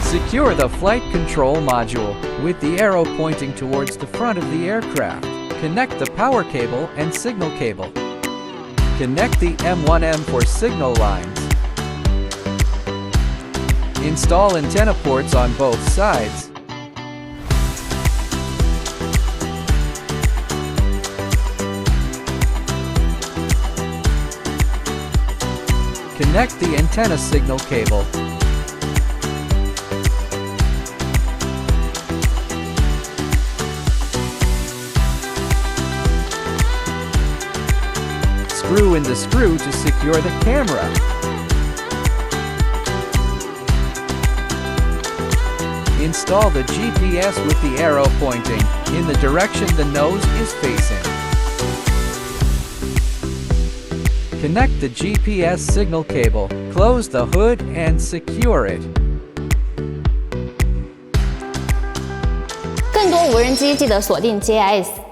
Secure the flight control module with the arrow pointing towards the front of the aircraft. Connect the power cable and signal cable. Connect the M1M for signal lines. Install antenna ports on both sides. Connect the antenna signal cable. Screw in the screw to secure the camera. Install the GPS with the arrow pointing in the direction the nose is facing. Connect the GPS signal cable, close the hood and secure it. 更多无人机记得锁定 JIS。